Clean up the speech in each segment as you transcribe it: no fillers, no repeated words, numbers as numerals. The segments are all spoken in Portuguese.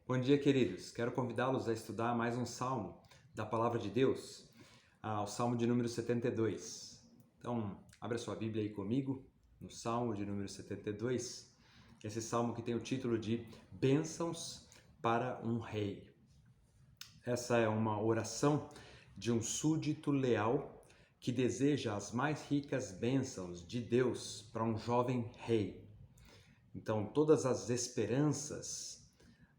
Bom dia, queridos. Quero convidá-los a estudar mais um salmo da Palavra de Deus, o salmo de número 72. Então, abra sua Bíblia aí comigo, no salmo de número 72, esse salmo que tem o título de Bênçãos para um Rei. Essa é uma oração de um súdito leal que deseja as mais ricas bênçãos de Deus para um jovem rei. Então, todas as esperanças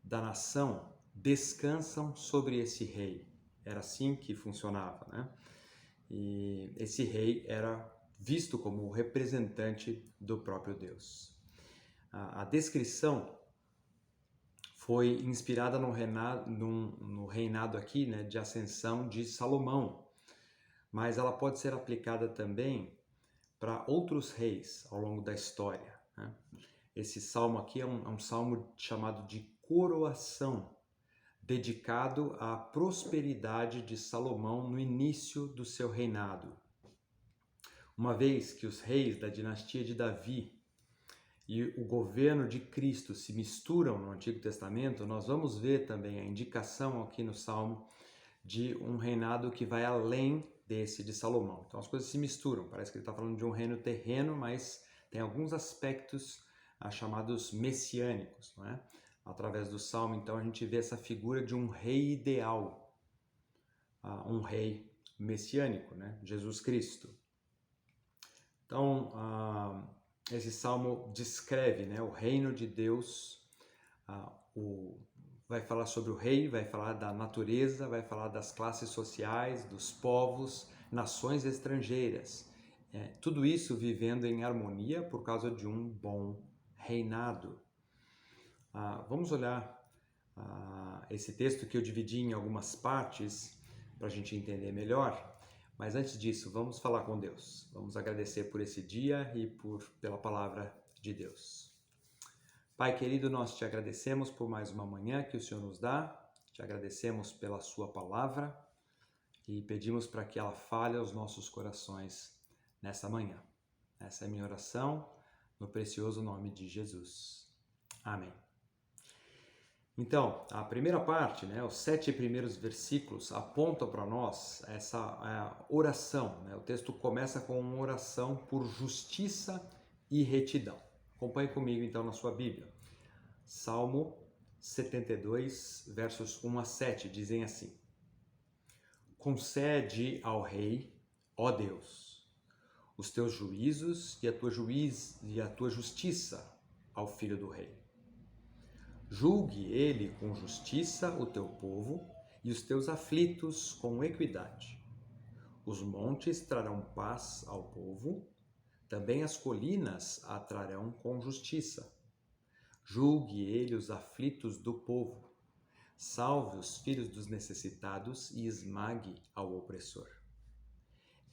da nação descansam sobre esse rei. Era assim que funcionava, né? E esse rei era visto como o representante do próprio Deus. A descrição foi inspirada no reinado aqui, né, de ascensão de Salomão, mas ela pode ser aplicada também para outros reis ao longo da história, né? Esse salmo aqui é um salmo chamado de coroação, dedicado à prosperidade de Salomão no início do seu reinado. Uma vez que os reis da dinastia de Davi e o governo de Cristo se misturam no Antigo Testamento, nós vamos ver também a indicação aqui no Salmo de um reinado que vai além desse de Salomão. Então as coisas se misturam, parece que ele está falando de um reino terreno, mas tem alguns aspectos chamados messiânicos, não é? Através do Salmo, então, a gente vê essa figura de um rei ideal, um rei messiânico, né? Jesus Cristo. Então, esse Salmo descreve, né, o reino de Deus, vai falar sobre o rei, vai falar da natureza, vai falar das classes sociais, dos povos, nações estrangeiras. Tudo isso vivendo em harmonia por causa de um bom reinado. Vamos olhar esse texto que eu dividi em algumas partes para a gente entender melhor, mas antes disso, vamos falar com Deus. Vamos agradecer por esse dia e pela palavra de Deus. Pai querido, nós te agradecemos por mais uma manhã que o Senhor nos dá, te agradecemos pela sua palavra e pedimos para que ela fale aos nossos corações nessa manhã. Essa é a minha oração, no precioso nome de Jesus. Amém. Então, a primeira parte, né, os 7 primeiros versículos apontam para nós essa oração, né? O texto começa com uma oração por justiça e retidão. Acompanhe comigo então na sua Bíblia. Salmo 72, versos 1 a 7, dizem assim: Concede ao rei, ó Deus, os teus juízos e a tua justiça ao filho do rei. Julgue ele com justiça o teu povo e os teus aflitos com equidade. Os montes trarão paz ao povo, também as colinas a trarão com justiça. Julgue ele os aflitos do povo, salve os filhos dos necessitados e esmague ao opressor.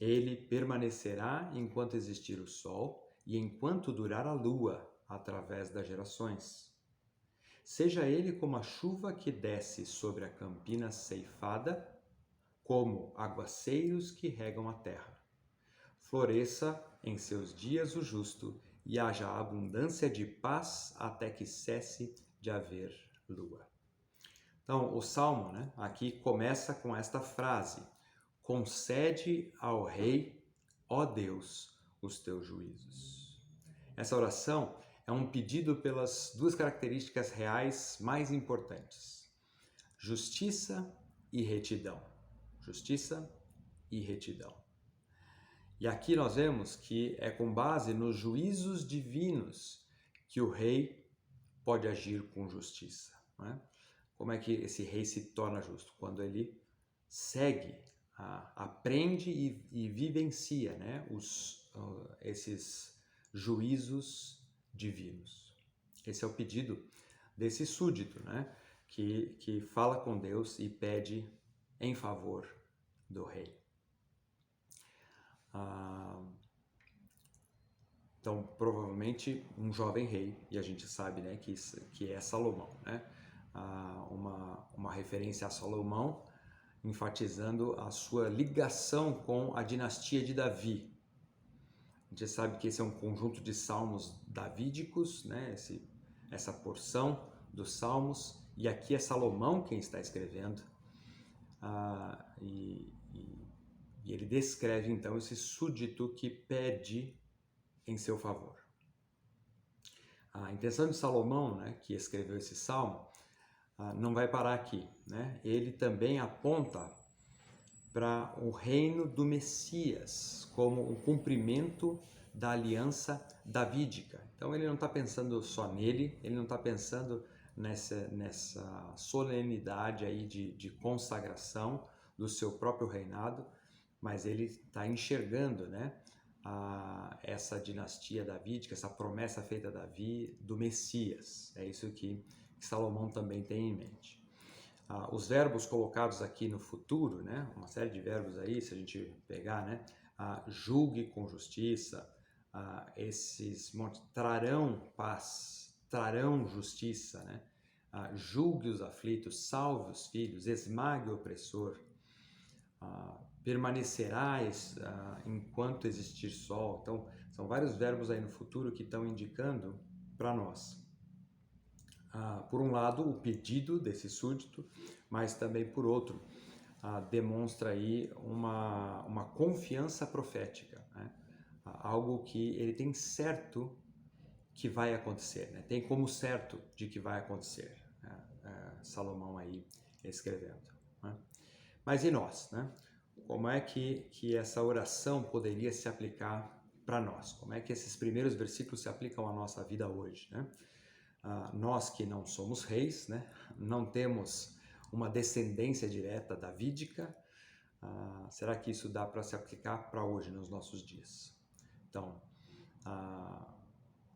Ele permanecerá enquanto existir o sol e enquanto durar a lua, através das gerações. Seja ele como a chuva que desce sobre a campina ceifada, como aguaceiros que regam a terra. Floresça em seus dias o justo, e haja abundância de paz até que cesse de haver lua. Então, o Salmo, né, aqui começa com esta frase: concede ao rei, ó Deus, os teus juízos. Essa oração é um pedido pelas duas características reais mais importantes: justiça e retidão. Justiça e retidão. E aqui nós vemos que é com base nos juízos divinos que o rei pode agir com justiça, não é? Como é que esse rei se torna justo? Quando ele segue, aprende e vivencia, né, esses juízos divinos. Esse é o pedido desse súdito, né, que fala com Deus e pede em favor do rei. Então, provavelmente um jovem rei, e a gente sabe, né, que é Salomão, né? Uma referência a Salomão, enfatizando a sua ligação com a dinastia de Davi. A gente sabe que esse é um conjunto de salmos davídicos, né? Essa porção dos salmos e aqui é Salomão quem está escrevendo, e ele descreve então esse súdito que pede em seu favor. A intenção de Salomão, né, que escreveu esse salmo, não vai parar aqui, né? Ele também aponta para o reino do Messias como o cumprimento da aliança davídica. Então ele não está pensando só nele, ele não está pensando nessa solenidade aí de consagração do seu próprio reinado, mas ele está enxergando, né, essa dinastia davídica, essa promessa feita a Davi do Messias. É isso que Salomão também tem em mente. Os verbos colocados aqui no futuro, né, uma série de verbos aí, se a gente pegar, né, julgue com justiça, esses trarão paz, trarão justiça, né, julgue os aflitos, salve os filhos, esmague o opressor, permanecerás enquanto existir sol. Então, são vários verbos aí no futuro que estão indicando para nós. Por um lado, o pedido desse súdito, mas também por outro, demonstra aí uma confiança profética, né? Algo que ele tem certo que vai acontecer, né? Tem como certo de que vai acontecer, né? Salomão aí escrevendo, né? Mas e nós, né? Como é que essa oração poderia se aplicar para nós? Como é que esses primeiros versículos se aplicam à nossa vida hoje, né? Nós que não somos reis, né? Não temos uma descendência direta davídica, será que isso dá para se aplicar para hoje, nos nossos dias? Então,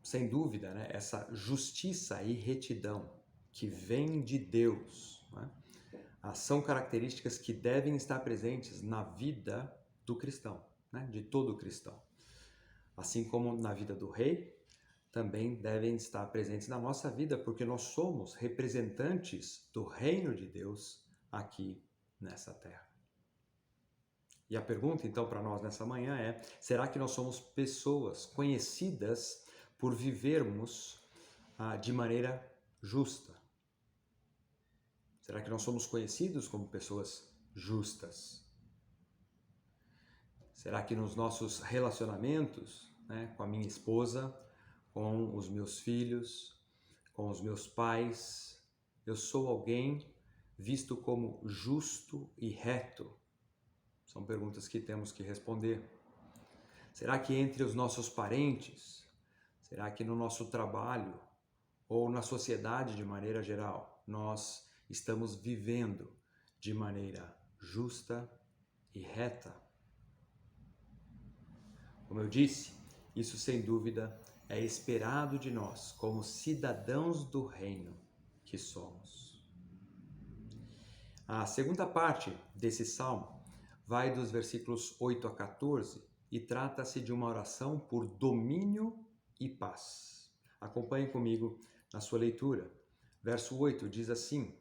sem dúvida, né, essa justiça e retidão que vem de Deus, né, são características que devem estar presentes na vida do cristão, né, de todo cristão. Assim como na vida do rei, também devem estar presentes na nossa vida, porque nós somos representantes do reino de Deus aqui nessa terra. E a pergunta então para nós nessa manhã é: será que nós somos pessoas conhecidas por vivermos de maneira justa? Será que nós somos conhecidos como pessoas justas? Será que nos nossos relacionamentos, né, com a minha esposa, com os meus filhos, com os meus pais, eu sou alguém visto como justo e reto? São perguntas que temos que responder. Será que entre os nossos parentes, será que no nosso trabalho ou na sociedade de maneira geral, nós estamos vivendo de maneira justa e reta? Como eu disse, isso sem dúvida é esperado de nós como cidadãos do reino que somos. A segunda parte desse salmo vai dos versículos 8 a 14 e trata-se de uma oração por domínio e paz. Acompanhe comigo na sua leitura. Verso 8 diz assim: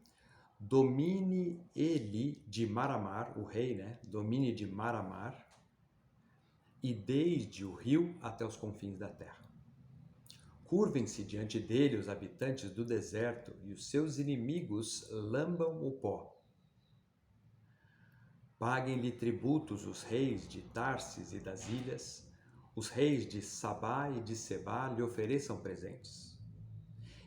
domine ele de mar a mar, o rei, né? Domine de mar a mar, e desde o rio até os confins da terra. Curvem-se diante dele os habitantes do deserto e os seus inimigos lambam o pó. Paguem-lhe tributos os reis de Tarsis e das ilhas, os reis de Sabá e de Sebá lhe ofereçam presentes.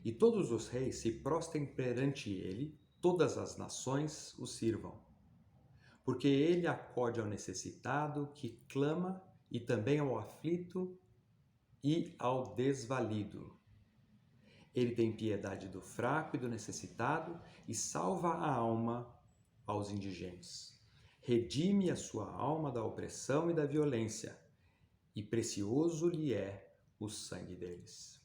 E todos os reis se prostrem perante ele, todas as nações o sirvam. Porque ele acode ao necessitado que clama e também ao aflito e ao desvalido. Ele tem piedade do fraco e do necessitado e salva a alma aos indigentes. Redime a sua alma da opressão e da violência, e precioso lhe é o sangue deles.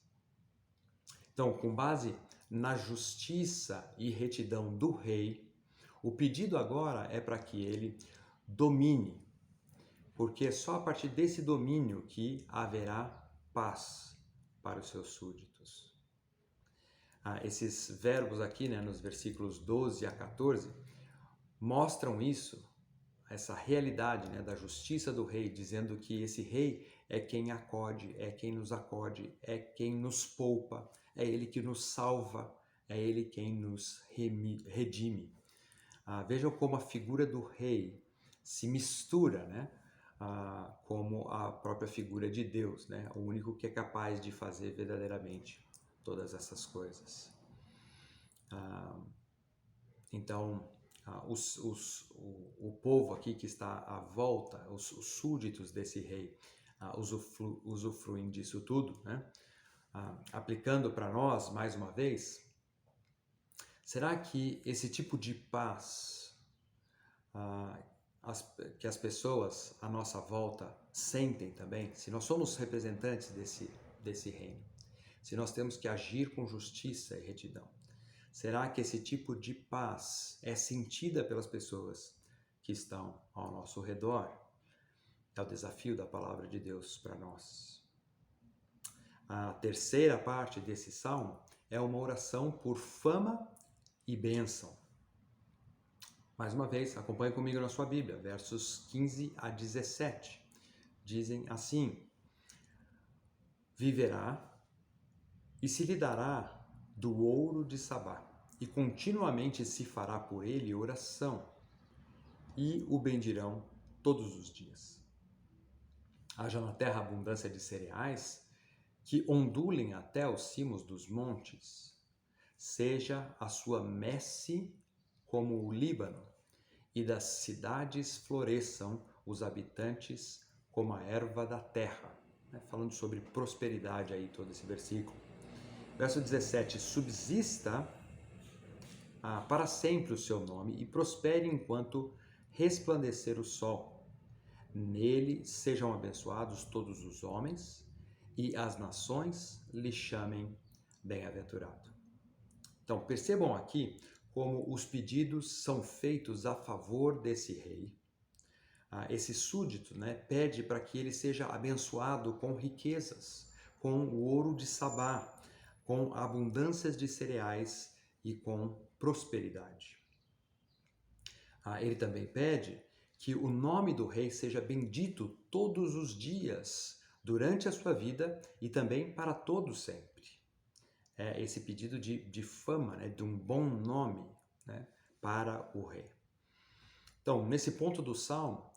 Então, com base na justiça e retidão do rei, o pedido agora é para que ele domine, porque é só a partir desse domínio que haverá paz para os seus súditos. Esses verbos aqui, né, nos versículos 12 a 14, mostram isso, essa realidade, né, da justiça do rei, dizendo que esse rei é quem acode, é quem nos acode, é quem nos poupa, é ele que nos salva, é Ele quem nos redime. Vejam como a figura do rei se mistura, né? Como a própria figura de Deus, né? O único que é capaz de fazer verdadeiramente todas essas coisas. Então, o povo aqui que está à volta, os súditos desse rei, usufruem disso tudo, né? Aplicando para nós, mais uma vez, será que esse tipo de paz que as pessoas à nossa volta sentem também, se nós somos representantes desse reino, se nós temos que agir com justiça e retidão, será que esse tipo de paz é sentida pelas pessoas que estão ao nosso redor? É o desafio da palavra de Deus para nós. A terceira parte desse salmo é uma oração por fama e bênção. Mais uma vez, acompanhe comigo na sua Bíblia, versos 15 a 17. Dizem assim: viverá e se lhe dará do ouro de Sabá, e continuamente se fará por ele oração, e o bendirão todos os dias. Haja na terra abundância de cereais, que ondulem até os cimos dos montes. Seja a sua messe como o Líbano, e das cidades floresçam os habitantes como a erva da terra. Falando sobre prosperidade aí, todo esse versículo. Verso 17, subsista para sempre o seu nome e prospere enquanto resplandecer o sol. Nele sejam abençoados todos os homens e as nações lhe chamem bem-aventurado. Então, percebam aqui como os pedidos são feitos a favor desse rei. Esse súdito, né, pede para que ele seja abençoado com riquezas, com o ouro de Sabá, com abundâncias de cereais e com prosperidade. Ele também pede que o nome do rei seja bendito todos os dias, durante a sua vida e também para todo sempre. É esse pedido de fama, né, de um bom nome, né, para o rei. Então, nesse ponto do Salmo,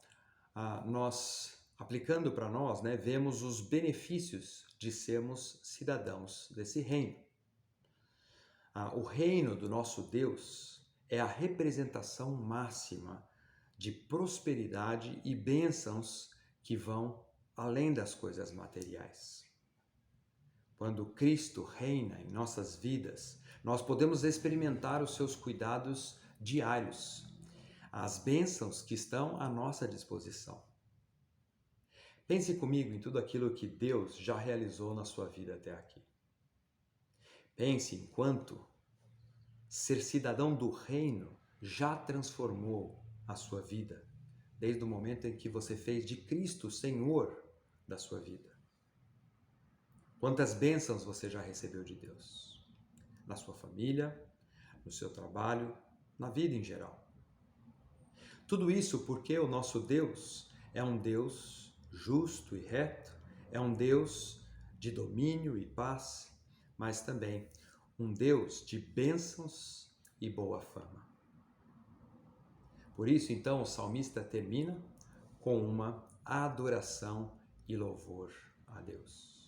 nós, aplicando para nós, né, vemos os benefícios de sermos cidadãos desse reino. O reino do nosso Deus é a representação máxima de prosperidade e bênçãos que vão além das coisas materiais. Quando Cristo reina em nossas vidas, nós podemos experimentar os seus cuidados diários, as bênçãos que estão à nossa disposição. Pense comigo em tudo aquilo que Deus já realizou na sua vida até aqui. Pense em quanto ser cidadão do reino já transformou a sua vida, desde o momento em que você fez de Cristo o Senhor da sua vida. Quantas bênçãos você já recebeu de Deus? Na sua família, no seu trabalho, na vida em geral. Tudo isso porque o nosso Deus é um Deus justo e reto, é um Deus de domínio e paz, mas também um Deus de bênçãos e boa fama. Por isso, então, o salmista termina com uma adoração e louvor a Deus.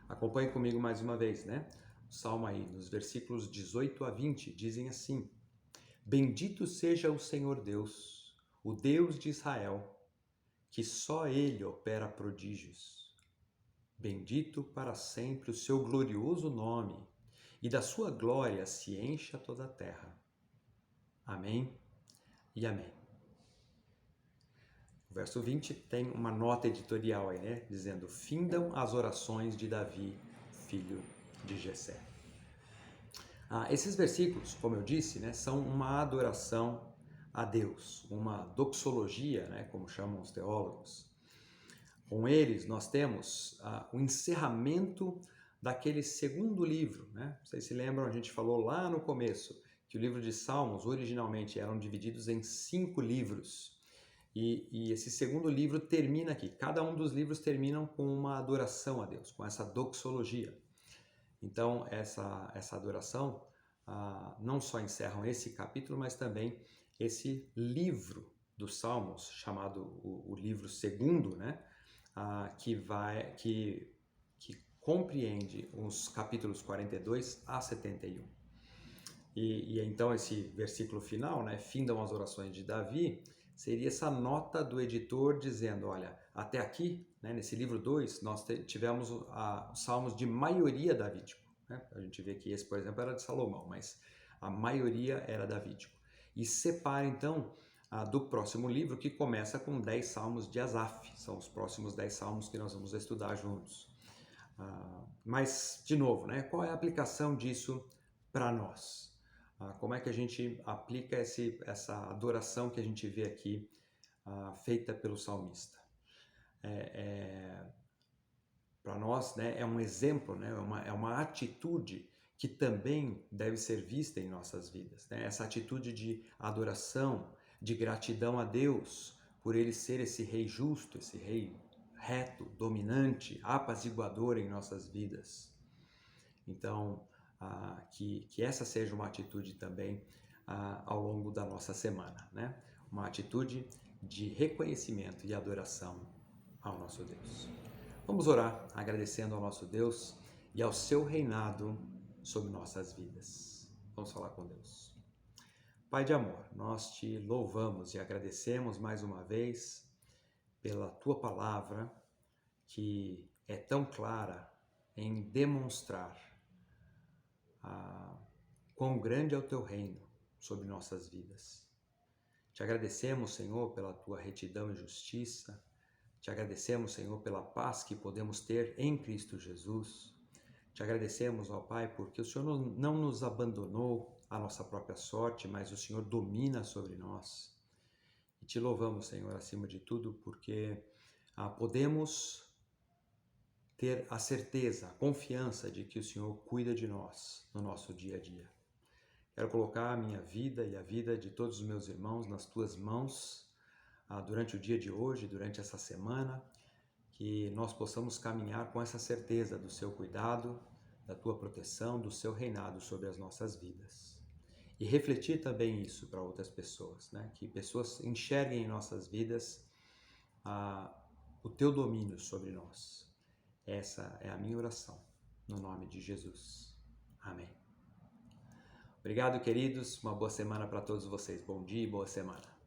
Acompanhe comigo mais uma vez, né? O salmo aí, nos versículos 18 a 20, dizem assim: bendito seja o Senhor Deus, o Deus de Israel, que só Ele opera prodígios. Bendito para sempre o seu glorioso nome, e da sua glória se encha toda a terra. Amém e amém. O verso 20 tem uma nota editorial aí, né? Dizendo: findam as orações de Davi, filho de Jessé. Esses versículos, como eu disse, né, são uma adoração a Deus, uma doxologia, né, como chamam os teólogos. Com eles, nós temos o encerramento daquele segundo livro, né? Vocês se lembram, a gente falou lá no começo que o livro de Salmos originalmente eram divididos em 5 livros. E esse segundo livro termina aqui. Cada um dos livros terminam com uma adoração a Deus, com essa doxologia. Então, essa adoração não só encerram esse capítulo, mas também esse livro dos Salmos, chamado o livro segundo, né? Que compreende os capítulos 42 a 71. E então esse versículo final, né? Findam as orações de Davi, seria essa nota do editor dizendo, olha, até aqui, né, nesse livro 2, nós tivemos os salmos de maioria davídico. Né? A gente vê que esse, por exemplo, era de Salomão, mas a maioria era davídico. E separa, então, do próximo livro, que começa com 10 salmos de Asaf. São os próximos 10 salmos que nós vamos estudar juntos. Mas, de novo, né, qual é a aplicação disso para nós? Como é que a gente aplica essa adoração que a gente vê aqui feita pelo salmista? Para nós, né, é um exemplo, né, é uma atitude que também deve ser vista em nossas vidas. Né? Essa atitude de adoração, de gratidão a Deus por Ele ser esse Rei justo, esse Rei reto, dominante, apaziguador em nossas vidas. Então, que essa seja uma atitude também ao longo da nossa semana, né? Uma atitude de reconhecimento e adoração ao nosso Deus. Vamos orar agradecendo ao nosso Deus e ao seu reinado sobre nossas vidas. Vamos falar com Deus. Pai de amor, nós te louvamos e agradecemos mais uma vez pela tua palavra que é tão clara em demonstrar quão grande é o teu reino sobre nossas vidas. Te agradecemos, Senhor, pela tua retidão e justiça. Te agradecemos, Senhor, pela paz que podemos ter em Cristo Jesus. Te agradecemos, ó Pai, porque o Senhor não nos abandonou à nossa própria sorte, mas o Senhor domina sobre nós. E te louvamos, Senhor, acima de tudo, porque podemos ter a certeza, a confiança de que o Senhor cuida de nós no nosso dia a dia. Quero colocar a minha vida e a vida de todos os meus irmãos nas tuas mãos durante o dia de hoje, durante essa semana, que nós possamos caminhar com essa certeza do seu cuidado, da tua proteção, do seu reinado sobre as nossas vidas. E refletir também isso para outras pessoas, né? Que pessoas enxerguem em nossas vidas o teu domínio sobre nós. Essa é a minha oração, no nome de Jesus. Amém. Obrigado, queridos. Uma boa semana para todos vocês. Bom dia e boa semana.